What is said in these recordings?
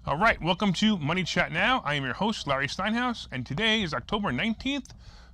All right, welcome to Money Chat Now. I am your host, Larry Steinhouse, and today is October 19th,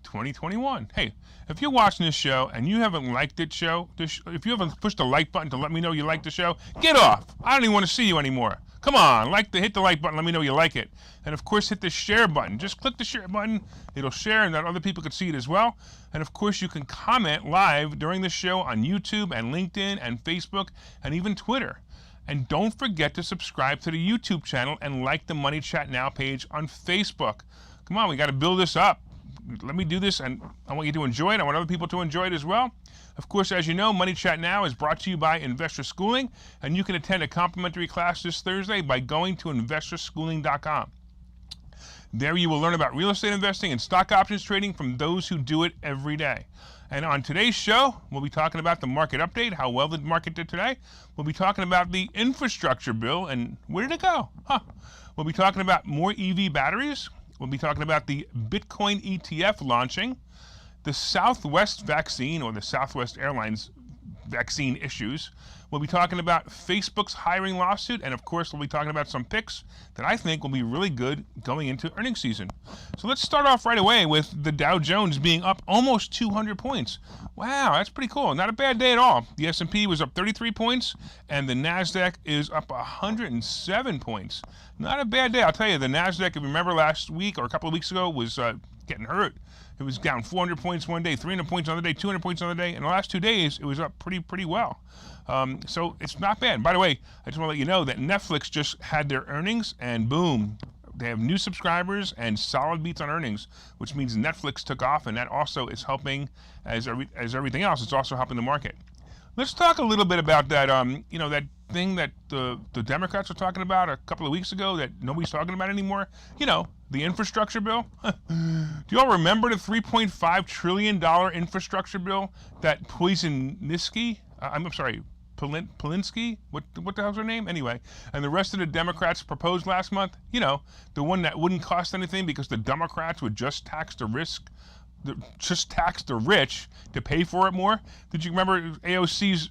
2021. Hey, if you're watching this show and you haven't liked if you haven't pushed the like button to let me know you like the show, get off. I don't even want to see you anymore. Come on, hit the like button, let me know you like it. And of course, hit the share button. Just click the share button. It'll share and that other people can see it as well. And of course, you can comment live during the show on YouTube and LinkedIn and Facebook and even Twitter. And don't forget to subscribe to the YouTube channel and like the Money Chat Now page on Facebook. Come on, we got to build this up. Let me do this, and I want you to enjoy it. I want other people to enjoy it as well. Of course, as you know, Money Chat Now is brought to you by Investor Schooling, and you can attend a complimentary class this Thursday by going to investorschooling.com. There you will learn about real estate investing and stock options trading from those who do it every day. And on today's show, we'll be talking about the market update, how well the market did today. We'll be talking about the infrastructure bill and where did it go? We'll be talking about more EV batteries. We'll be talking about the Bitcoin ETF launching, the Southwest vaccine or the Southwest Airlines vaccine issues. We'll be talking about Facebook's hiring lawsuit, and of course we'll be talking about some picks that I think will be really good going into earnings season. So let's start off right away with the Dow Jones being up almost 200 points. Wow, that's pretty cool. Not a bad day at all. The S&P was up 33 points, and the NASDAQ is up 107 points. Not a bad day. I'll tell you, the NASDAQ, if you remember last week or a couple of weeks ago, was getting hurt. It was down 400 points one day, 300 points another day, 200 points another day. In the last 2 days, it was up pretty well. So it's not bad. By the way, I just want to let you know that Netflix just had their earnings, and boom, they have new subscribers and solid beats on earnings, which means Netflix took off, and that also is helping, as everything else, it's also helping the market. Let's talk a little bit about that, that thing that the Democrats were talking about a couple of weeks ago that nobody's talking about anymore. The infrastructure bill. Do you all remember the $3.5 trillion infrastructure bill that Polinsky, what the hell's her name? Anyway, and the rest of the Democrats proposed last month? The one that wouldn't cost anything because the Democrats would just tax the rich to pay for it more. Did you remember AOC's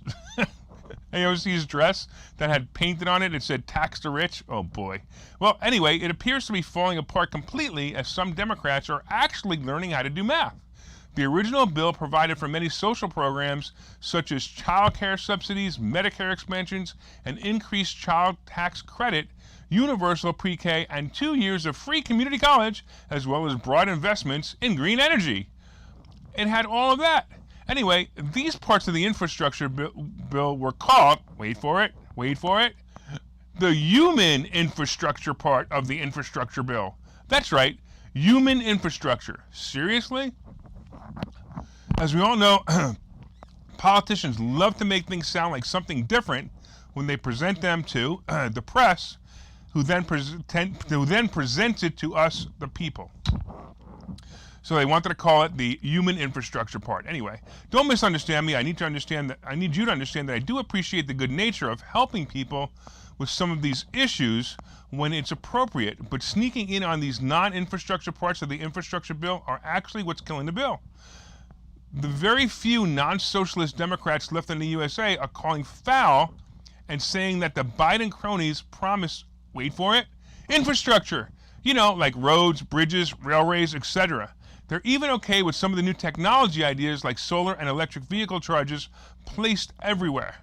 dress that had painted on it? It said tax the rich. Oh boy. Well, anyway, it appears to be falling apart completely as some Democrats are actually learning how to do math. The original bill provided for many social programs such as child care subsidies, Medicare expansions, and increased child tax credit, universal pre-K, and 2 years of free community college, as well as broad investments in green energy. It had all of that. Anyway, these parts of the infrastructure bill were called, wait for it, the human infrastructure part of the infrastructure bill. That's right, human infrastructure. Seriously? As we all know, politicians love to make things sound like something different when they present them to the press, who then presents it to us, the people. So they wanted to call it the human infrastructure part. Anyway, don't misunderstand me. I need you to understand that I do appreciate the good nature of helping people with some of these issues when it's appropriate. But sneaking in on these non-infrastructure parts of the infrastructure bill are actually what's killing the bill. The very few non-socialist Democrats left in the USA are calling foul and saying that the Biden cronies promise, wait for it, infrastructure. Like roads, bridges, railways, etc. They're even okay with some of the new technology ideas like solar and electric vehicle chargers placed everywhere.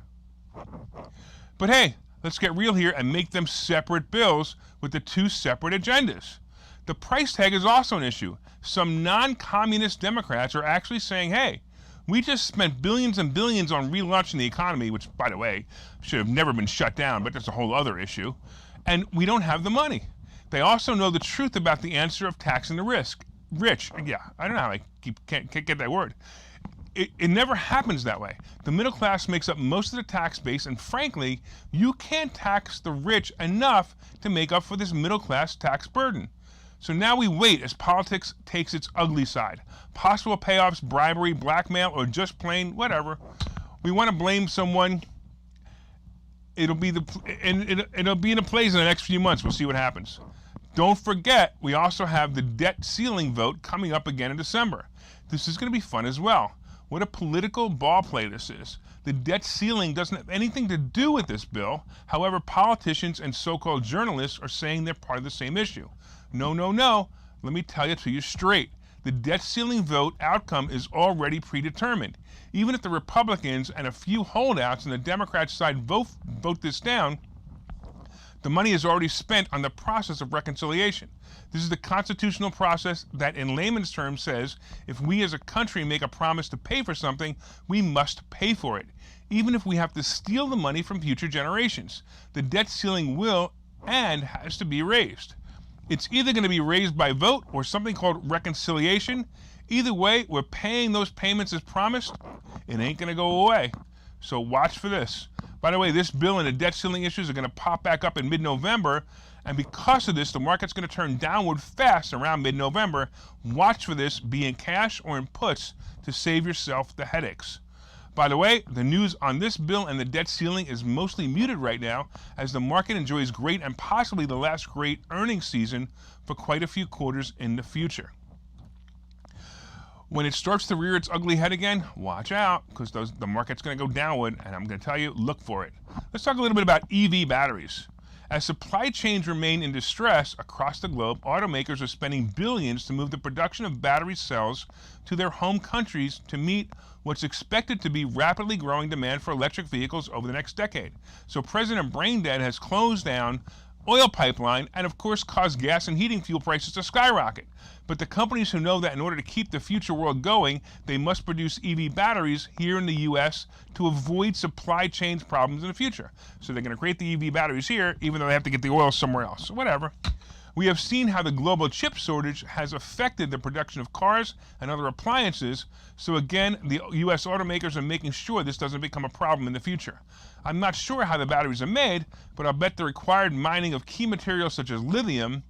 But hey, let's get real here and make them separate bills with the two separate agendas. The price tag is also an issue. Some non-communist Democrats are actually saying, hey, we just spent billions and billions on relaunching the economy, which, by the way, should have never been shut down, but that's a whole other issue, and we don't have the money. They also know the truth about the answer of taxing the rich. Yeah, I don't know how I can't get that word. It never happens that way. The middle class makes up most of the tax base, and frankly, you can't tax the rich enough to make up for this middle class tax burden. So now we wait as politics takes its ugly side. Possible payoffs, bribery, blackmail, or just plain whatever. We want to blame someone. It'll be in the plays in the next few months. We'll see what happens. Don't forget, we also have the debt ceiling vote coming up again in December. This is going to be fun as well. What a political ball play this is. The debt ceiling doesn't have anything to do with this bill. However, politicians and so-called journalists are saying they're part of the same issue. No, no, no. Let me tell you to you straight. The debt ceiling vote outcome is already predetermined. Even if the Republicans and a few holdouts on the Democrat side vote this down, the money is already spent on the process of reconciliation. This is the constitutional process that, in layman's terms, says if we as a country make a promise to pay for something, we must pay for it, even if we have to steal the money from future generations. The debt ceiling will and has to be raised. It's either going to be raised by vote or something called reconciliation. Either way, we're paying those payments as promised. It ain't going to go away. So watch for this. By the way, this bill and the debt ceiling issues are going to pop back up in mid-November. And because of this, the market's going to turn downward fast around mid-November. Watch for this, be in cash or in puts to save yourself the headaches. By the way, the news on this bill and the debt ceiling is mostly muted right now as the market enjoys great and possibly the last great earnings season for quite a few quarters in the future. When it starts to rear its ugly head again, watch out, because the market's going to go downward, and I'm going to tell you, look for it. Let's talk a little bit about EV batteries. As supply chains remain in distress across the globe, automakers are spending billions to move the production of battery cells to their home countries to meet what's expected to be rapidly growing demand for electric vehicles over the next decade. So President Braindead has closed down oil pipeline and of course caused gas and heating fuel prices to skyrocket. But the companies who know that in order to keep the future world going, they must produce EV batteries here in the US to avoid supply chain problems in the future. So they're going to create the EV batteries here, even though they have to get the oil somewhere else. So whatever. We have seen how the global chip shortage has affected the production of cars and other appliances. So again, the US automakers are making sure this doesn't become a problem in the future. I'm not sure how the batteries are made, but I'll bet the required mining of key materials such as lithium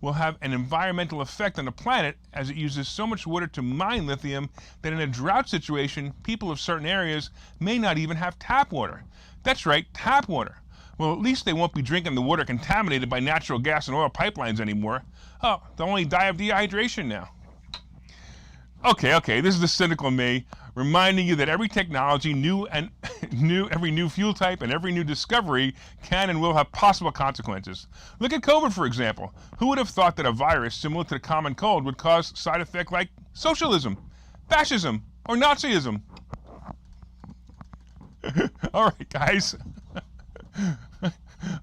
will have an environmental effect on the planet, as it uses so much water to mine lithium that in a drought situation, people of certain areas may not even have tap water. That's right, tap water. Well, at least they won't be drinking the water contaminated by natural gas and oil pipelines anymore. Oh, they'll only die of dehydration now. Okay, this is the cynical me, reminding you that every technology, every new fuel type and every new discovery can and will have possible consequences. Look at COVID, for example. Who would have thought that a virus similar to the common cold would cause side effects like socialism, fascism, or Nazism? All right, guys.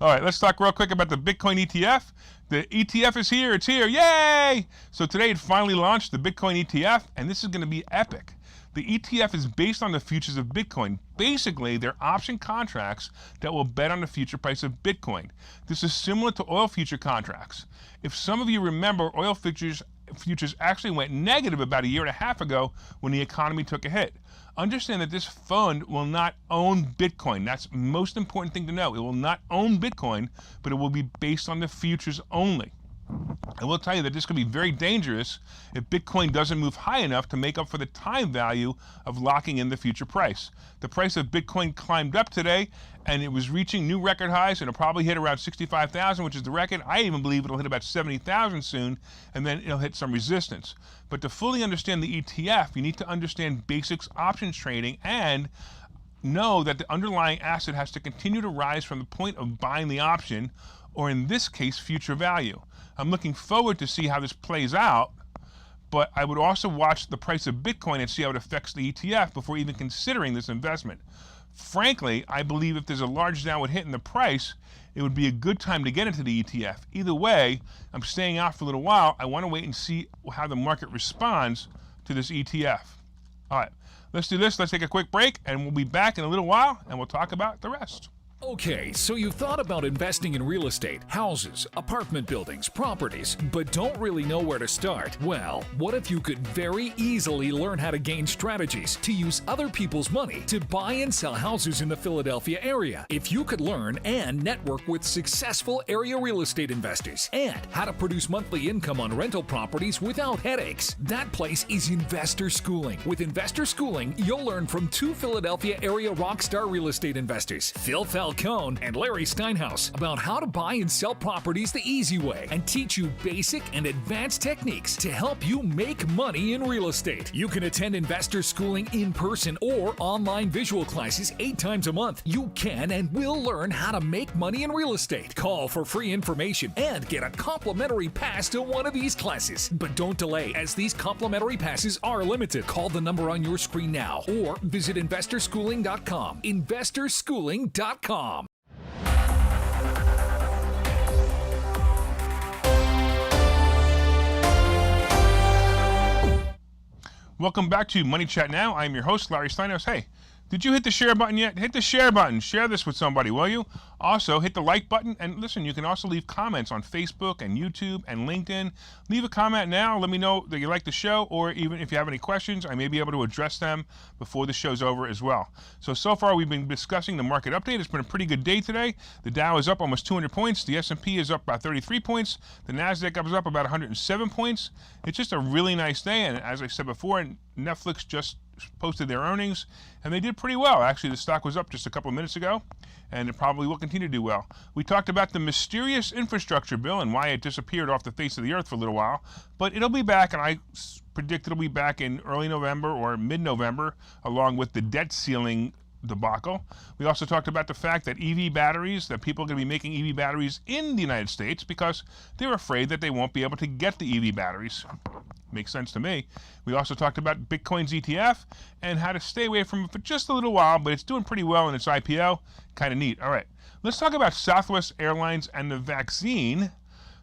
All right, let's talk real quick about the Bitcoin ETF. The ETF is here, it's here, yay! So today it finally launched, the Bitcoin ETF, and this is going to be epic. The ETF is based on the futures of Bitcoin. Basically, they're option contracts that will bet on the future price of Bitcoin. This is similar to oil future contracts. If some of you remember, oil futures actually went negative about a year and a half ago when the economy took a hit. Understand that this fund will not own Bitcoin. That's the most important thing to know. It will not own Bitcoin, but it will be based on the futures only. I will tell you that this could be very dangerous if Bitcoin doesn't move high enough to make up for the time value of locking in the future price. The price of Bitcoin climbed up today, and it was reaching new record highs, and it'll probably hit around 65,000, which is the record. I even believe it'll hit about 70,000 soon, and then it'll hit some resistance. But to fully understand the ETF, you need to understand basics options trading and know that the underlying asset has to continue to rise from the point of buying the option, or in this case, future value. I'm looking forward to see how this plays out, but I would also watch the price of Bitcoin and see how it affects the ETF before even considering this investment. Frankly, I believe if there's a large downward hit in the price, it would be a good time to get into the ETF. Either way, I'm staying out for a little while. I want to wait and see how the market responds to this ETF. All right, let's do this. Let's take a quick break, and we'll be back in a little while, and we'll talk about the rest. Okay, so you've thought about investing in real estate, houses, apartment buildings, properties, but don't really know where to start? Well, what if you could very easily learn how to gain strategies to use other people's money to buy and sell houses in the Philadelphia area? If you could learn and network with successful area real estate investors and how to produce monthly income on rental properties without headaches, that place is Investor Schooling. With Investor Schooling, you'll learn from two Philadelphia area rockstar real estate investors, Phil Felton Mel Cohn and Larry Steinhouse about how to buy and sell properties the easy way and teach you basic and advanced techniques to help you make money in real estate. You can attend investor schooling in person or online visual classes 8 times a month. You can and will learn how to make money in real estate. Call for free information and get a complimentary pass to one of these classes. But don't delay, as these complimentary passes are limited. Call the number on your screen now or visit investorschooling.com. Investorschooling.com. Welcome back to Money Chat Now. I'm your host, Larry Steinhouse. Hey, did you hit the share button yet? Hit the share button. Share this with somebody, will you? Also, hit the like button. And listen, you can also leave comments on Facebook and YouTube and LinkedIn. Leave a comment now. Let me know that you like the show, or even if you have any questions, I may be able to address them before the show's over as well. So far, we've been discussing the market update. It's been a pretty good day today. The Dow is up almost 200 points. The S&P is up about 33 points. The NASDAQ is up about 107 points. It's just a really nice day. And as I said before, Netflix just posted their earnings, and they did pretty well. Actually, the stock was up just a couple of minutes ago, and it probably will continue to do well. We talked about the mysterious infrastructure bill and why it disappeared off the face of the earth for a little while, but it'll be back, and I predict it'll be back in early November or mid-November, along with the debt ceiling debacle. We also talked about the fact that EV batteries, that people are going to be making EV batteries in the United States because they're afraid that they won't be able to get the EV batteries. Makes sense to me. We also talked about Bitcoin's ETF and how to stay away from it for just a little while, but it's doing pretty well in its IPO. Kind of neat. All right, let's talk about Southwest Airlines and the vaccine.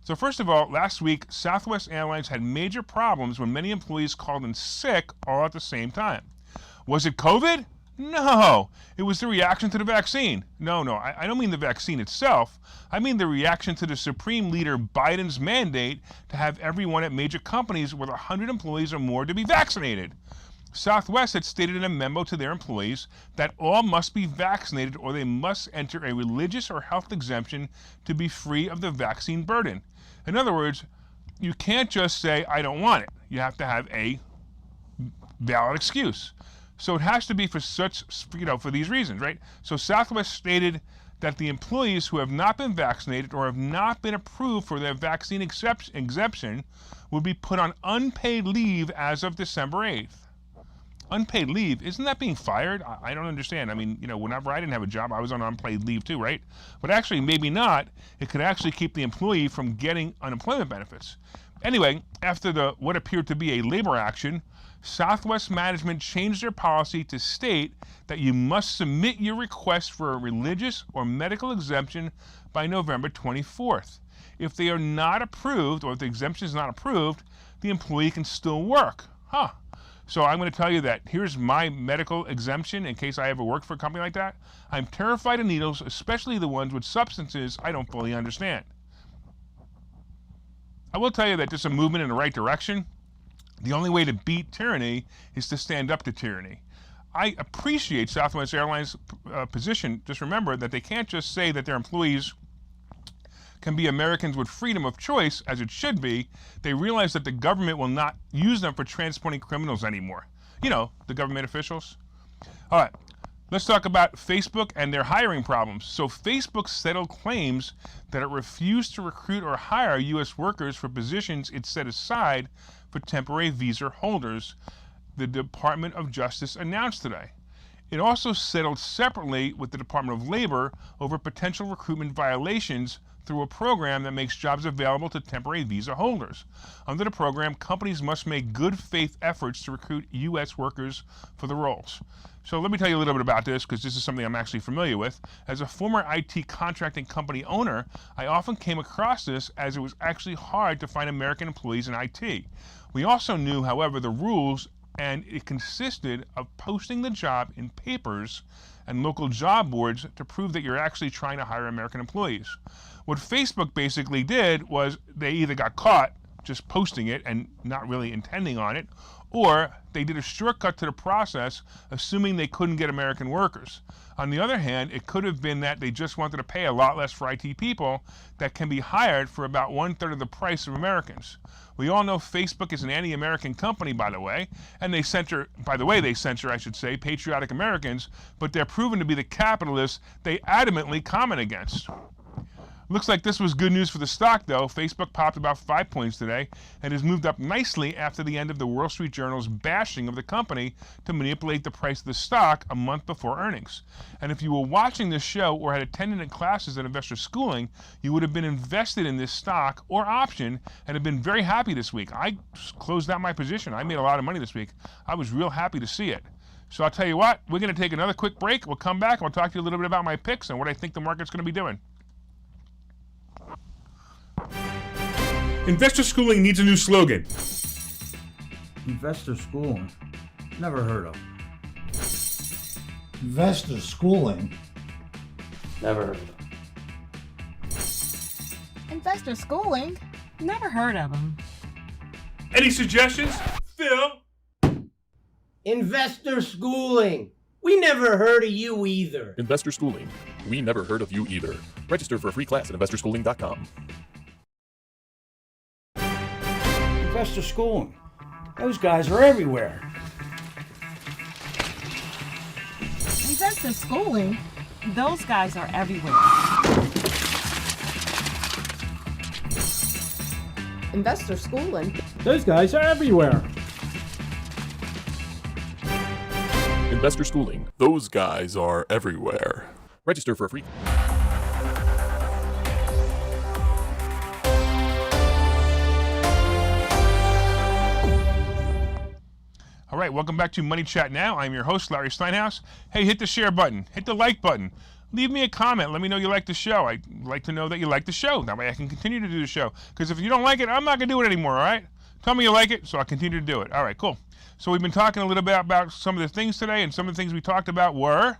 So first of all, last week, Southwest Airlines had major problems when many employees called in sick all at the same time. Was it COVID? No, it was the reaction to the vaccine. No, I don't mean the vaccine itself. I mean the reaction to the Supreme Leader Biden's mandate to have everyone at major companies with 100 employees or more to be vaccinated. Southwest had stated in a memo to their employees that all must be vaccinated or they must enter a religious or health exemption to be free of the vaccine burden. In other words, you can't just say, I don't want it. You have to have a valid excuse. So it has to be for for these reasons, right? So Southwest stated that the employees who have not been vaccinated or have not been approved for their vaccine exemption would be put on unpaid leave as of December 8th. Unpaid leave, isn't that being fired? I don't understand. I mean, whenever I didn't have a job, I was on unpaid leave too, right? But actually, maybe not. It could actually keep the employee from getting unemployment benefits. Anyway, after what appeared to be a labor action, Southwest management changed their policy to state that you must submit your request for a religious or medical exemption by November 24th. If they are not approved, or if the exemption is not approved, the employee can still work. So I'm going to tell you that here's my medical exemption in case I ever work for a company like that. I'm terrified of needles, especially the ones with substances I don't fully understand. I will tell you that this is a movement in the right direction. The only way to beat tyranny is to stand up to tyranny. I appreciate Southwest Airlines' position. Just remember that they can't just say that their employees can be Americans with freedom of choice, as it should be. They realize that the government will not use them for transporting criminals anymore. The government officials. All right, let's talk about Facebook and their hiring problems. So Facebook settled claims that it refused to recruit or hire U.S. workers for positions it set aside for temporary visa holders, the Department of Justice announced today. It also settled separately with the Department of Labor over potential recruitment violations through a program that makes jobs available to temporary visa holders. Under the program, companies must make good faith efforts to recruit U.S. workers for the roles. So let me tell you a little bit about this, because this is something I'm actually familiar with. As a former IT contracting company owner, I often came across this, as it was actually hard to find American employees in IT. We also knew, however, the rules, and it consisted of posting the job in papers and local job boards to prove that you're actually trying to hire American employees. What Facebook basically did was they either got caught just posting it and not really intending on it, or they did a shortcut to the process, assuming they couldn't get American workers. On the other hand, it could have been that they just wanted to pay a lot less for IT people that can be hired for about 1/3 of the price of Americans. We all know Facebook is an anti-American company, by the way, and they censor, I should say, patriotic Americans, but they're proven to be the capitalists they adamantly comment against. Looks like this was good news for the stock, though. Facebook popped about 5 points today and has moved up nicely after the end of the Wall Street Journal's bashing of the company to manipulate the price of the stock a month before earnings. And if you were watching this show or had attended classes at Investor Schooling, you would have been invested in this stock or option and have been very happy this week. I closed out my position. I made a lot of money this week. I was real happy to see it. So I'll tell you what, we're going to take another quick break. We'll come back and we'll talk to you a little bit about my picks and what I think the market's going to be doing. Investor Schooling needs a new slogan. Investor Schooling? Never heard of. Investor Schooling? Never heard of. Investor Schooling? Never heard of them. Any suggestions? Phil? Investor Schooling. We never heard of you either. Investor Schooling. We never heard of you either. Register for a free class at investorschooling.com. Investor Schooling. Those guys are everywhere. Investor Schooling? Those guys are everywhere. Investor Schooling? Those guys are everywhere. Investor Schooling. Those guys are everywhere. Register for a free. All right, welcome back to Money Chat Now. I'm your host, Larry Steinhouse. Hey, hit the share button. Hit the like button. Leave me a comment. Let me know you like the show. I'd like to know that you like the show. That way I can continue to do the show. Because if you don't like it, I'm not going to do it anymore, all right? Tell me you like it, so I'll continue to do it. All right, cool. So we've been talking a little bit about some of the things today, and some of the things we talked about were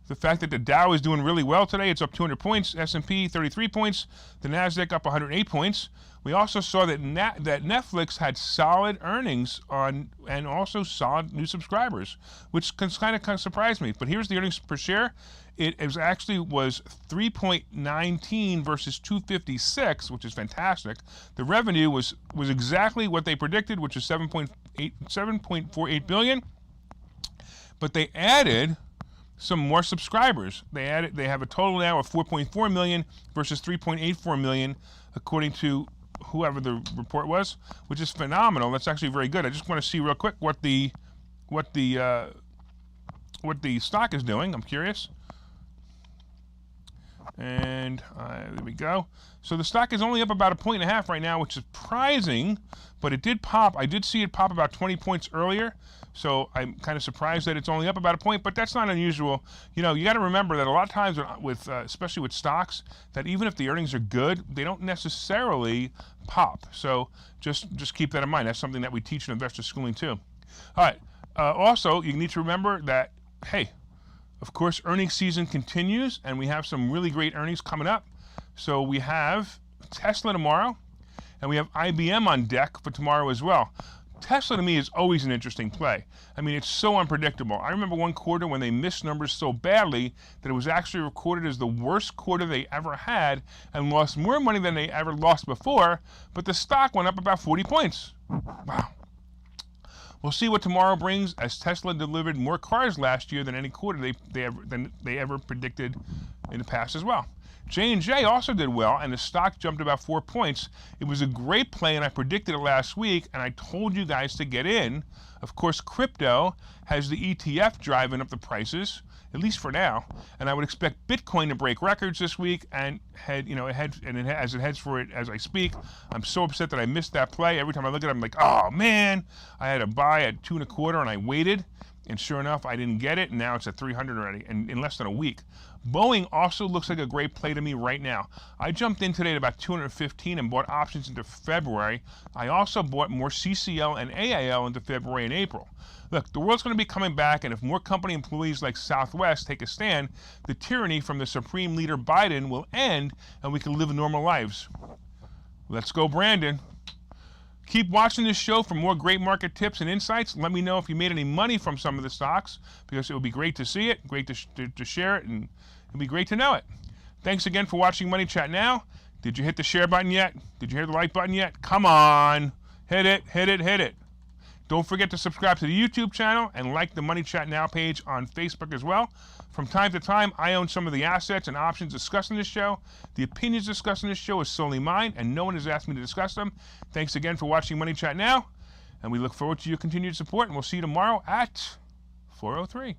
the fact that the Dow is doing really well today. It's up 200 points, S&P 33 points, the NASDAQ up 108 points. We also saw that that Netflix had solid earnings and also solid new subscribers, which kind of surprised me. But here's the earnings per share. It was 3.19 versus 256, which is fantastic. The revenue was exactly what they predicted, which is 7.48 billion. But they added some more subscribers. They have a total now of 4.4 million versus 3.84 million, according to whoever the report was, which is phenomenal. That's actually very good. I just want to see real quick what the stock is doing. I'm curious. And there we go. So the stock is only up about 1.5 points right now, which is surprising, but it did pop. I did see it pop about 20 points earlier, so I'm kind of surprised that it's only up about 1 point, but that's not unusual. You know, you got to remember that a lot of times with especially with stocks, that even if the earnings are good, they don't necessarily pop. So just keep that in mind. That's something that we teach in Investor Schooling too. All right. Also, you need to remember that, hey, of course, earnings season continues, and we have some really great earnings coming up. So we have Tesla tomorrow, and we have IBM on deck for tomorrow as well. Tesla, to me, is always an interesting play. I mean, it's so unpredictable. I remember one quarter when they missed numbers so badly that it was actually recorded as the worst quarter they ever had and lost more money than they ever lost before, but the stock went up about 40 points. Wow. We'll see what tomorrow brings, as Tesla delivered more cars last year than any quarter they ever predicted in the past as well. J&J also did well, and the stock jumped about 4 points. It was a great play, and I predicted it last week, and I told you guys to get in. Of course, crypto has the ETF driving up the prices, at least for now, and I would expect Bitcoin to break records this week and as it heads for it as I speak. I'm so upset that I missed that play. Every time I look at it, I'm like, oh man, I had to buy at 2.25 and I waited, and sure enough, I didn't get it, and now it's at 300 already in less than a week. Boeing also looks like a great play to me right now. I jumped in today at about 215 and bought options into February. I also bought more CCL and AAL into February and April. Look, the world's going to be coming back, and if more company employees like Southwest take a stand, the tyranny from the Supreme Leader Biden will end, and we can live normal lives. Let's go, Brandon. Keep watching this show for more great market tips and insights. Let me know if you made any money from some of the stocks, because it would be great to see it, great to share it, and it would be great to know it. Thanks again for watching Money Chat Now. Did you hit the share button yet? Did you hit the like button yet? Come on. Hit it, hit it, hit it. Don't forget to subscribe to the YouTube channel and like the Money Chat Now page on Facebook as well. From time to time, I own some of the assets and options discussed in this show. The opinions discussed in this show is solely mine, and no one has asked me to discuss them. Thanks again for watching Money Chat Now, and we look forward to your continued support, and we'll see you tomorrow at 4:03.